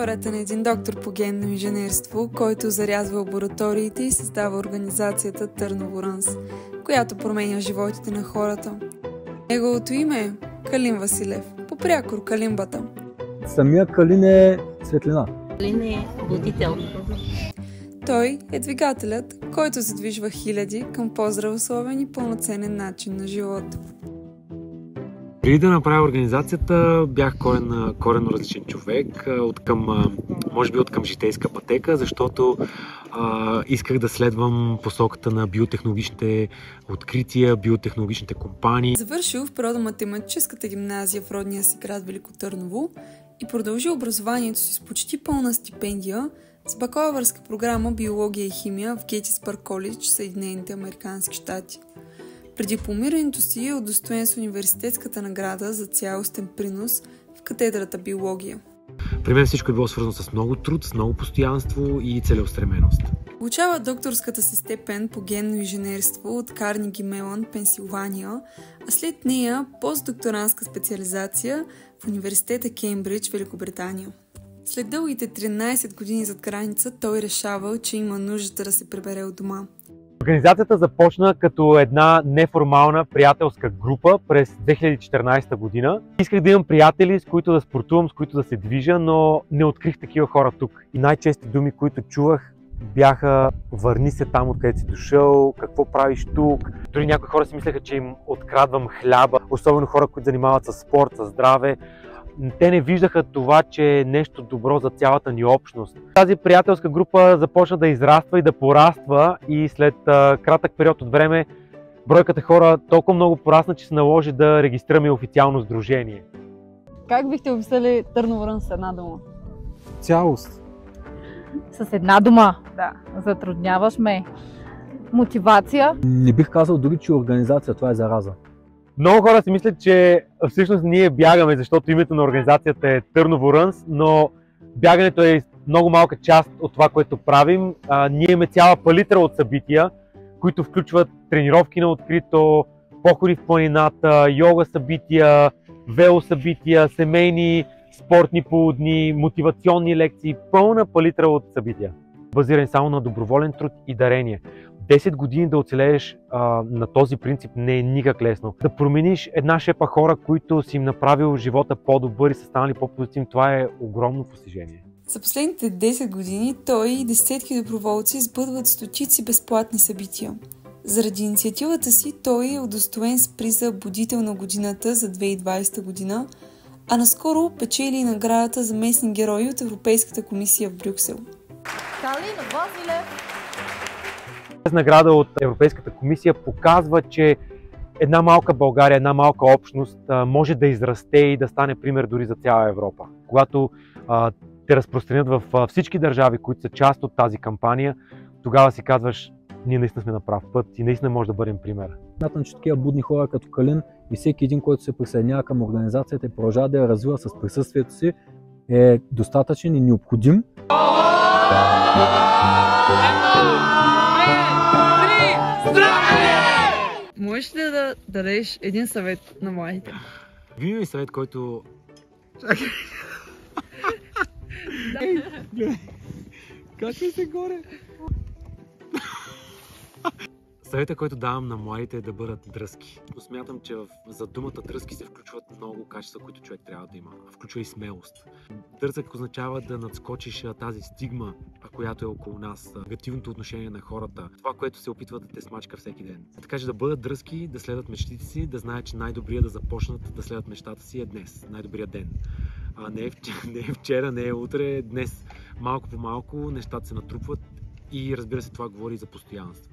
Историята на един доктор по генно инженерство, който зарязва лабораториите и създава организацията Търново Рънс, която променя животите на хората. Неговото име е Калин Василев, по прякор Калинбата. Самия Калин е светлина. Калин е будител. Той е двигателят, който задвижва хиляди към по-здравословен и пълноценен начин на живот. Преди да направя организацията, бях коренно различен човек, може би от към житейска пътека, защото исках да следвам посоката на биотехнологичните открития, биотехнологичните компании. Завършил в природо-математическата гимназия в родния си град Велико Търново и продължи образованието си с почти пълна стипендия с бакалавърска програма биология и химия в Гетисбърг коледж, Съединените американски щати. Преди дипломирането си е удостоен с университетската награда за цялостен принос в катедрата биология. При мен всичко е било свързано с много труд, с много постоянство и целеустременост. Получава докторската си степен по генно инженерство от Карнеги Мелън, Пенсилвания, а след нея постдокторантска специализация в университета Кеймбридж, Великобритания. След дългите 13 години зад граница той решава, че има нужда да се прибере от дома. Организацията започна като една неформална приятелска група през 2014 година. Исках да имам приятели, с които да спортувам, с които да се движа, но не открих такива хора тук. И най-чести думи, които чувах, бяха: върни се там, откъдето си дошъл, какво правиш тук. Дори някои хора си мислеха, че им открадвам хляба, особено хора, които занимават с спорт, с здраве. Те не виждаха това, че е нещо добро за цялата ни общност. Тази приятелска група започна да израства и да пораства и след кратък период от време бройката хора толкова много порасна, че се наложи да регистрираме официално сдружение. Как бихте описали Търново Рънс с една дума? Цялост. С една дума? Да. Затрудняваш ме. Мотивация? Не бих казал дори, че организация, това е зараза. Много хора си мислят, че всъщност ние бягаме, защото името на организацията е Търново Рънс, но бягането е много малка част от това, което правим. Ние имаме цяла палитра от събития, които включват тренировки на открито, походи в планината, йога събития, велосъбития, семейни спортни полудни, мотивационни лекции, пълна палитра от събития, базирани само на доброволен труд и дарение. 10 години да оцелееш на този принцип не е никак лесно. Да промениш една шепа хора, които си им направил живота по-добър и са станали по-позитивни, това е огромно постижение. За последните 10 години той и десетки доброволци сбъдват стотици безплатни събития. Заради инициативата си той е удостоен с приза Будител на годината за 2020 година, а наскоро печели и наградата за местни герои от Европейската комисия в Брюксел. Калин Василев. Тази награда от Европейската комисия показва, че една малка България, една малка общност може да израсте и да стане пример дори за цяла Европа. Когато те разпространят в всички държави, които са част от тази кампания, тогава си казваш: ние наистина сме на прав път и наистина може да бъдем пример. Смятам, че такива будни хора като Калин и всеки един, който се присъединява към организацията и продължава да я развива с присъствието си, е достатъчен и необходим. Можеш ли да дадеш един съвет на младите? Винаги съвет, който... Качвай се горе! Съветът, който давам на младите, е да бъдат дръзки. Но смятам, че за думата дръзки се включват много качества, които човек трябва да има. Включва и смелост. Дързък означава да надскочиш тази стигма, която е около нас, негативното отношение на хората, това, което се опитва да те смачка всеки ден. Така че да бъдат дръзки, да следват мечтите си, да знаят, че най-добрият да започнат да следват мечтата си е днес, най-добрият ден. Не е вчера, не е утре, днес малко по малко нещата се натрупват и разбира се, това говори за постоянство.